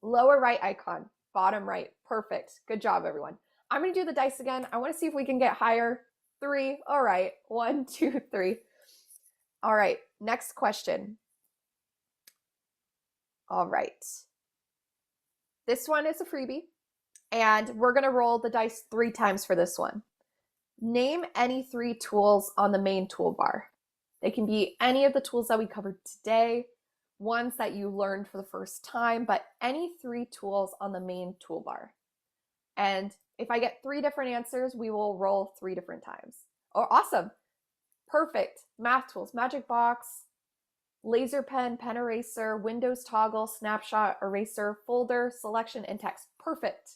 Lower right icon, bottom right. Perfect. Good job, everyone. I'm going to do the dice again. I want to see if we can get higher. 3. All right. 1, 2, 3. All right. Next question. All right. This one is a freebie, and we're going to roll the dice 3 times for this one. Name any 3 tools on the main toolbar. They can be any of the tools that we covered today, ones that you learned for the first time, but any 3 tools on the main toolbar. And if I get 3 different answers, we will roll 3 different times. Oh, awesome. Perfect. Math tools, magic box, laser pen, pen eraser, Windows toggle, snapshot, eraser, folder, selection, and text. Perfect.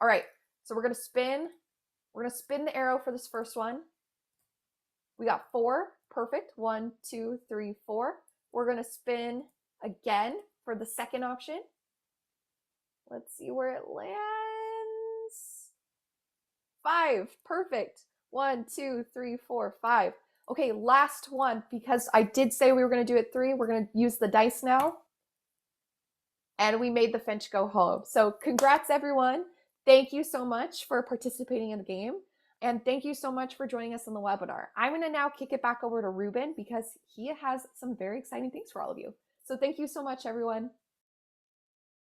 All right, so we're gonna spin. We're gonna spin the arrow for this first one. We got 4, perfect. 1, 2, 3, 4. We're gonna spin again for the second option. Let's see where it lands. 5, perfect. 1, 2, 3, 4, 5. Okay, last one, because I did say we were gonna do it 3. We're gonna use the dice now. And we made the finch go home. So congrats, everyone. Thank you so much for participating in the game. And thank you so much for joining us on the webinar. I'm going to now kick it back over to Ruben because he has some very exciting things for all of you. So thank you so much, everyone.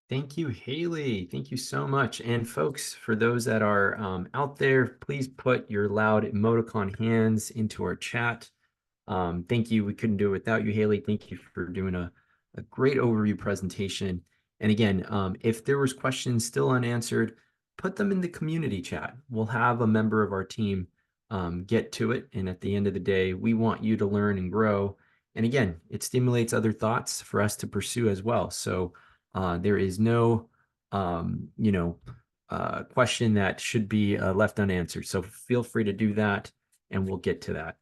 Thank you, Haley. Thank you so much. And folks, for those that are out there, please put your loud emoticon hands into our chat. Thank you. We couldn't do it without you, Haley. Thank you for doing a great overview presentation. And again, if there was questions still unanswered, put them in the community chat. We'll have a member of our team get to it. And at the end of the day, we want you to learn and grow. And again, it stimulates other thoughts for us to pursue as well. So there is no, question that should be left unanswered. So feel free to do that, and we'll get to that.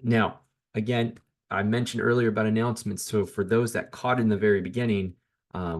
Now, again, I mentioned earlier about announcements. So for those that caught in the very beginning,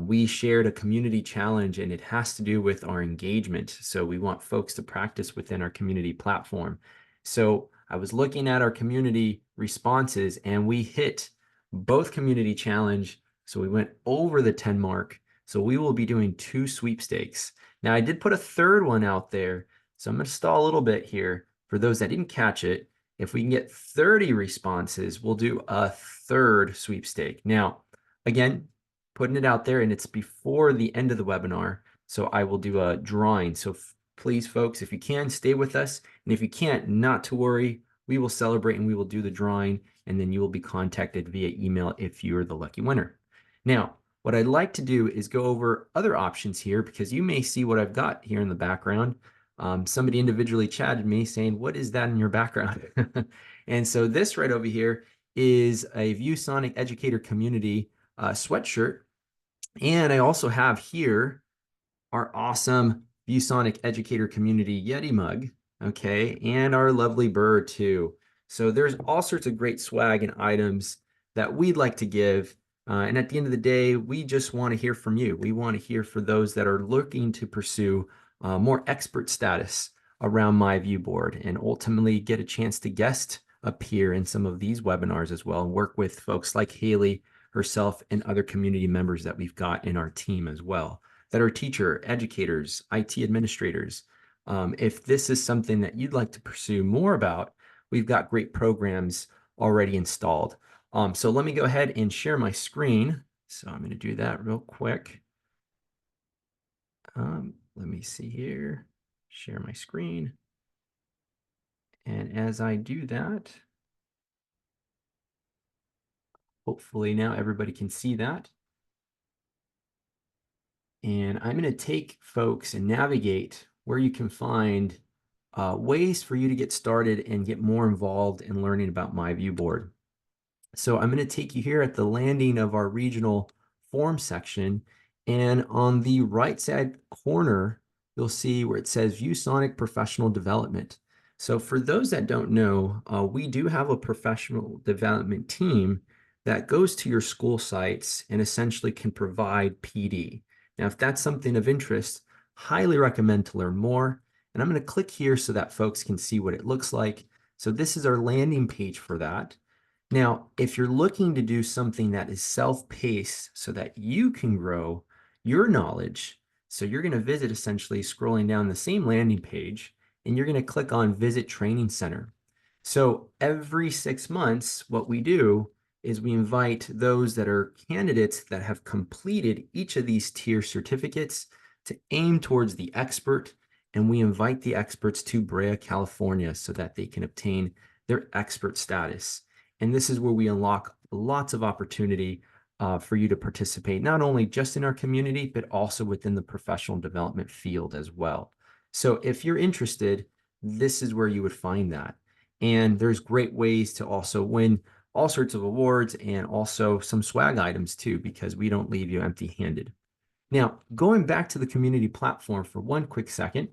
we shared a community challenge, and it has to do with our engagement. So we want folks to practice within our community platform. So I was looking at our community responses, and we hit both community challenge. So we went over the 10 mark. So we will be doing 2 sweepstakes. Now I did put a third one out there, So I'm going to stall a little bit here. For those that didn't catch it, if we can get 30 responses, we'll do a third sweepstake. Now, again, putting it out there, and it's before the end of the webinar, so I will do a drawing. So please, folks, if you can, stay with us. And if you can't, not to worry. We will celebrate and we will do the drawing, and then you will be contacted via email if you're the lucky winner. Now, what I'd like to do is go over other options here, because you may see what I've got here in the background. Somebody individually chatted me saying, what is that in your background? And so this right over here is a ViewSonic Educator Community sweatshirt. And I also have here our awesome ViewSonic Educator Community Yeti mug, okay, and our lovely bird too. So there's all sorts of great swag and items that we'd like to give. And at the end of the day, we just want to hear from you. We want to hear for those that are looking to pursue more expert status around myViewBoard and ultimately get a chance to guest appear in some of these webinars as well and work with folks like Haley herself and other community members that we've got in our team as well, that are teacher, educators, IT administrators. If this is something that you'd like to pursue more about, we've got great programs already installed. So let me go ahead and share my screen. So I'm going to do that real quick. Let me see here, share my screen. And as I do that, hopefully now everybody can see that. And I'm going to take folks and navigate where you can find ways for you to get started and get more involved in learning about myViewBoard. So I'm going to take you here at the landing of our regional form section. And on the right side corner, you'll see where it says ViewSonic Professional Development. So for those that don't know, we do have a professional development team that goes to your school sites and essentially can provide PD. Now, if that's something of interest, highly recommend to learn more. And I'm going to click here so that folks can see what it looks like. So this is our landing page for that. Now, if you're looking to do something that is self-paced so that you can grow your knowledge, so you're going to visit essentially scrolling down the same landing page, and you're going to click on Visit Training Center. So every 6 months, what we do is we invite those that are candidates that have completed each of these tier certificates to aim towards the expert, and we invite the experts to Brea, California, so that they can obtain their expert status. And this is where we unlock lots of opportunity for you to participate, not only just in our community, but also within the professional development field as well. So if you're interested, this is where you would find that. And there's great ways to also win all sorts of awards and also some swag items too, because we don't leave you empty-handed. Now, going back to the community platform for one quick second,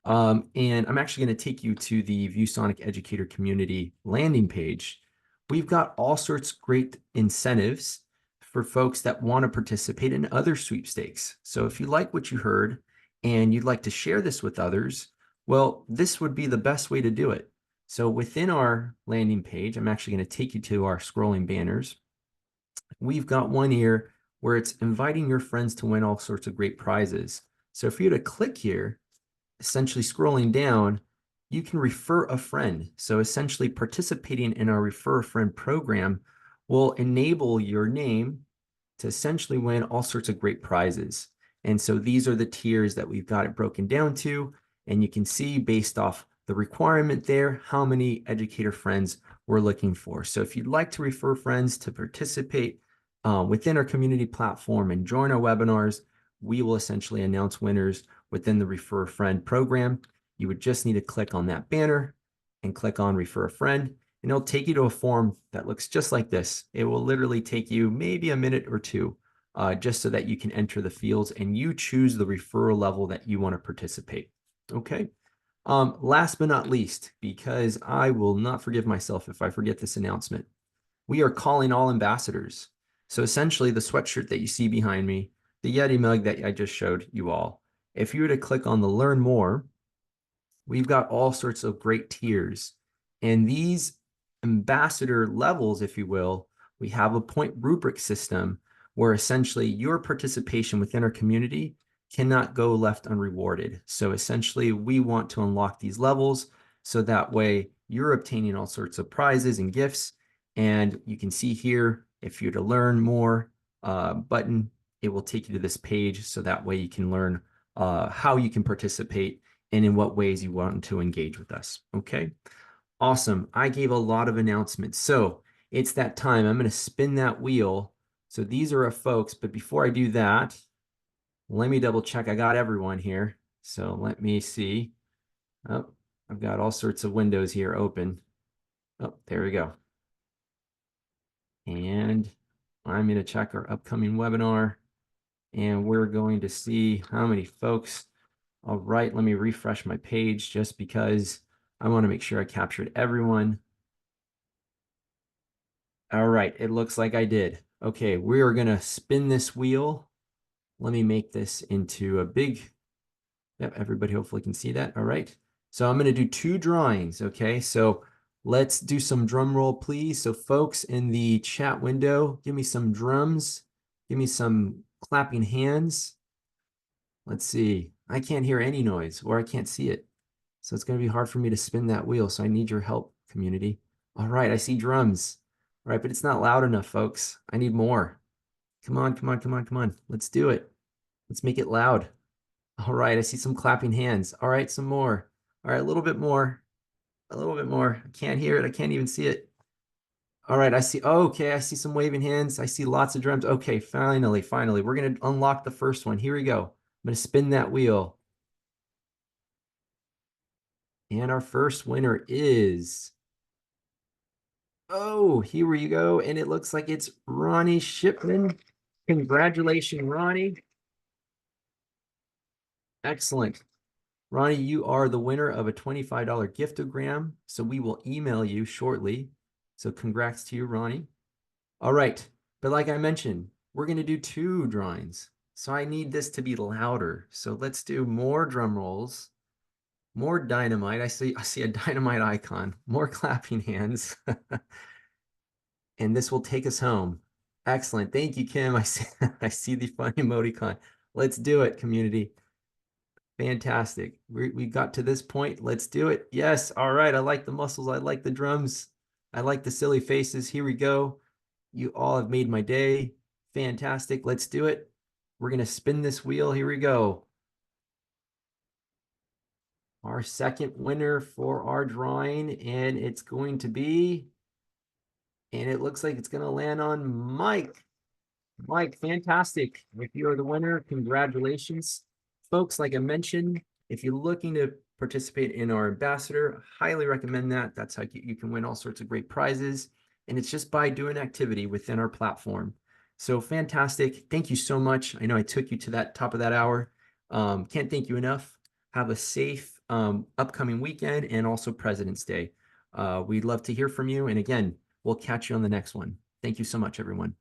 and I'm actually going to take you to the ViewSonic Educator Community landing page. We've got all sorts of great incentives for folks that want to participate in other sweepstakes. So if you like what you heard and you'd like to share this with others, well, this would be the best way to do it. So within our landing page, I'm actually going to take you to our scrolling banners. We've got one here where it's inviting your friends to win all sorts of great prizes. So if you were to click here, essentially scrolling down, you can refer a friend. So essentially participating in our Refer a Friend program will enable your name to essentially win all sorts of great prizes. And so these are the tiers that we've got it broken down to. And you can see based off the requirement there, how many educator friends we're looking for. So if you'd like to refer friends to participate within our community platform and join our webinars, we will essentially announce winners within the Refer a Friend program. You would just need to click on that banner and click on Refer a Friend, and it'll take you to a form that looks just like this. It will literally take you maybe a minute or two just so that you can enter the fields and you choose the referral level that you want to participate. Okay. Last but not least, because I will not forgive myself if I forget this announcement, we are calling all ambassadors. So essentially the sweatshirt that you see behind me, the Yeti mug that I just showed you all, if you were to click on the Learn More, we've got all sorts of great tiers. And these ambassador levels, if you will, we have a point rubric system where essentially your participation within our community cannot go left unrewarded. So essentially, we want to unlock these levels so that way you're obtaining all sorts of prizes and gifts. And you can see here, if you're to learn more button, it will take you to this page. So that way you can learn how you can participate and in what ways you want to engage with us. Okay, awesome. I gave a lot of announcements. So it's that time. I'm going to spin that wheel. So these are our folks. But before I do that, let me double check. I got everyone here. So let me see. Oh, I've got all sorts of windows here open. Oh, there we go. And I'm going to check our upcoming webinar. And we're going to see how many folks. All right, let me refresh my page just because I want to make sure I captured everyone. All right, it looks like I did. Okay, we are going to spin this wheel. Let me make this into a big, yep, everybody hopefully can see that. All right, so I'm going to do 2 drawings. Okay, so let's do some drum roll, please. So folks in the chat window, give me some drums. Give me some clapping hands. Let's see. I can't hear any noise or I can't see it. So it's going to be hard for me to spin that wheel. So I need your help, community. All right, I see drums. All right, but it's not loud enough, folks. I need more. Come on, come on, come on, come on. Let's do it. Let's make it loud. All right, I see some clapping hands. All right, some more. All right, a little bit more. A little bit more. I can't hear it. I can't even see it. All right, I see. Oh, okay, I see some waving hands. I see lots of drums. Okay, finally, finally. We're going to unlock the first one. Here we go. I'm going to spin that wheel. And our first winner is, oh, here we go. And it looks like it's Ronnie Shipman. Congratulations, Ronnie. Excellent. Ronnie, you are the winner of a $25 giftogram. So we will email you shortly. So congrats to you, Ronnie. All right. But like I mentioned, we're going to do 2 drawings. So I need this to be louder. So let's do more drum rolls, more dynamite. I see a dynamite icon, more clapping hands. And this will take us home. Excellent. Thank you, Kim. I see, I see the fun emoticon. Let's do it, community. Fantastic. We got to this point. Let's do it. Yes. All right. I like the muscles. I like the drums. I like the silly faces. Here we go. You all have made my day. Fantastic. Let's do it. We're going to spin this wheel. Here we go. Our second winner for our drawing, and it's going to be, and it looks like it's going to land on Mike. Mike, fantastic. If you are the winner, congratulations. Folks, like I mentioned, if you're looking to participate in our ambassador, highly recommend that. That's how you can win all sorts of great prizes. And it's just by doing activity within our platform. So fantastic. Thank you so much. I know I took you to that top of that hour. Can't thank you enough. Have a safe upcoming weekend and also President's Day. We'd love to hear from you. And again, we'll catch you on the next one. Thank you so much, everyone.